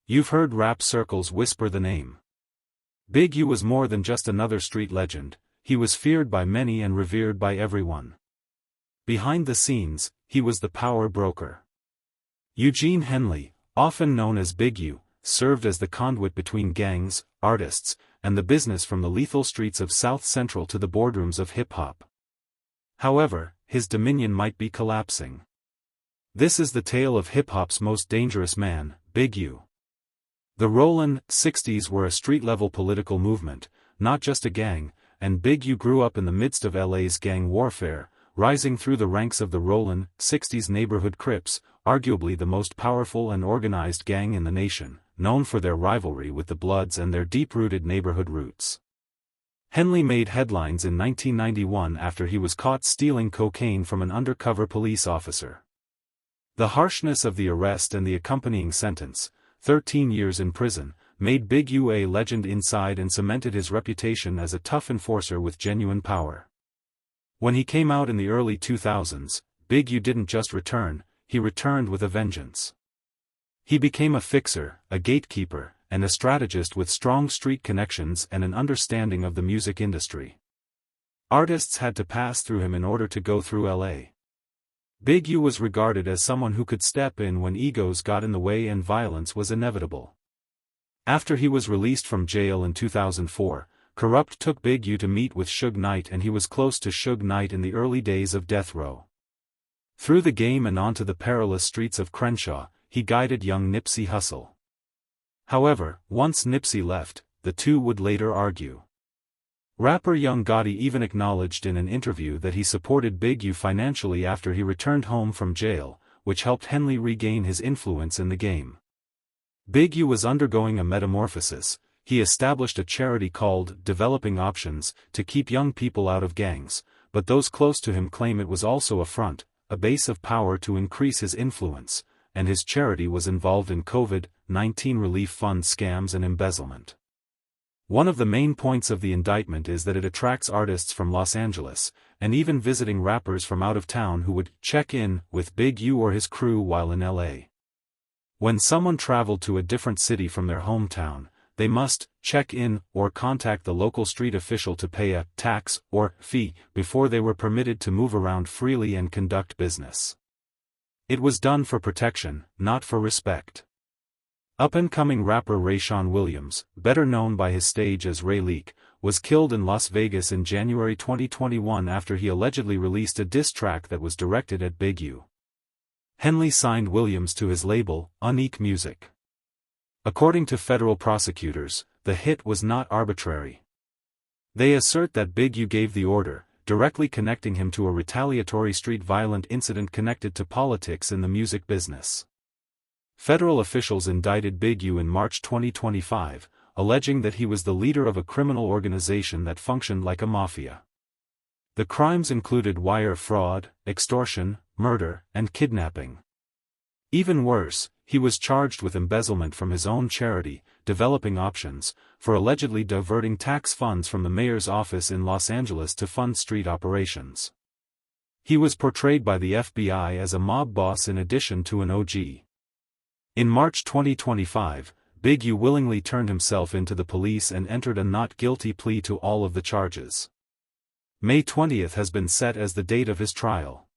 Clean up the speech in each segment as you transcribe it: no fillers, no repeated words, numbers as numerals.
You've heard rap circles whisper the name. Big U was more than just another street legend, he was feared by many and revered by everyone. Behind the scenes, he was the power broker. Eugene Henley, often known as Big U, served as the conduit between gangs, artists, and the business from the lethal streets of South Central to the boardrooms of hip-hop. However, his dominion might be collapsing. This is the tale of hip-hop's most dangerous man, Big U. The Rollin '60s were a street-level political movement, not just a gang, and Big U grew up in the midst of LA's gang warfare, rising through the ranks of the Rollin '60s Neighborhood Crips, arguably the most powerful and organized gang in the nation, known for their rivalry with the Bloods and their deep-rooted neighborhood roots. Henley made headlines in 1991 after he was caught stealing cocaine from an undercover police officer. The harshness of the arrest and the accompanying sentence, 13 years in prison, made Big U a legend inside and cemented his reputation as a tough enforcer with genuine power. When he came out in the early 2000s, Big U didn't just return, he returned with a vengeance. He became a fixer, a gatekeeper, and a strategist with strong street connections and an understanding of the music industry. Artists had to pass through him in order to go through LA. Big U was regarded as someone who could step in when egos got in the way and violence was inevitable. After he was released from jail in 2004, Corrupt took Big U to meet with Suge Knight, and he was close to Suge Knight in the early days of Death Row. Through the game and onto the perilous streets of Crenshaw, he guided young Nipsey Hussle. However, once Nipsey left, the two would later argue. Rapper Young Gotti even acknowledged in an interview that he supported Big U financially after he returned home from jail, which helped Henley regain his influence in the game. Big U was undergoing a metamorphosis. He established a charity called Developing Options to keep young people out of gangs, but those close to him claim it was also a front, a base of power to increase his influence, and his charity was involved in COVID-19 relief fund scams and embezzlement. One of the main points of the indictment is that it attracts artists from Los Angeles, and even visiting rappers from out of town who would check in with Big U or his crew while in LA. When someone traveled to a different city from their hometown, they must check in or contact the local street official to pay a tax or fee before they were permitted to move around freely and conduct business. It was done for protection, not for respect. Up-and-coming rapper Rayshawn Williams, better known by his stage as Ray Leak, was killed in Las Vegas in January 2021 after he allegedly released a diss track that was directed at Big U. Henley signed Williams to his label, Unique Music. According to federal prosecutors, the hit was not arbitrary. They assert that Big U gave the order, directly connecting him to a retaliatory street violent incident connected to politics in the music business. Federal officials indicted Big U in March 2025, alleging that he was the leader of a criminal organization that functioned like a mafia. The crimes included wire fraud, extortion, murder, and kidnapping. Even worse, he was charged with embezzlement from his own charity, Developing Options, for allegedly diverting tax funds from the mayor's office in Los Angeles to fund street operations. He was portrayed by the FBI as a mob boss in addition to an OG. In March 2025, Big U willingly turned himself into the police and entered a not guilty plea to all of the charges. May 20th has been set as the date of his trial.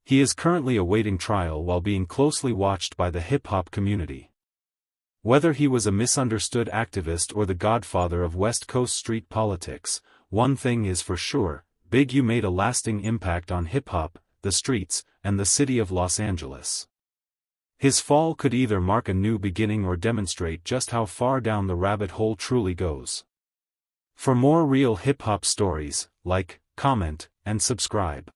He is currently awaiting trial while being closely watched by the hip-hop community. Whether he was a misunderstood activist or the godfather of West Coast street politics, one thing is for sure, Big U made a lasting impact on hip-hop, the streets, and the city of Los Angeles. His fall could either mark a new beginning or demonstrate just how far down the rabbit hole truly goes. For more real hip-hop stories, like, comment, and subscribe.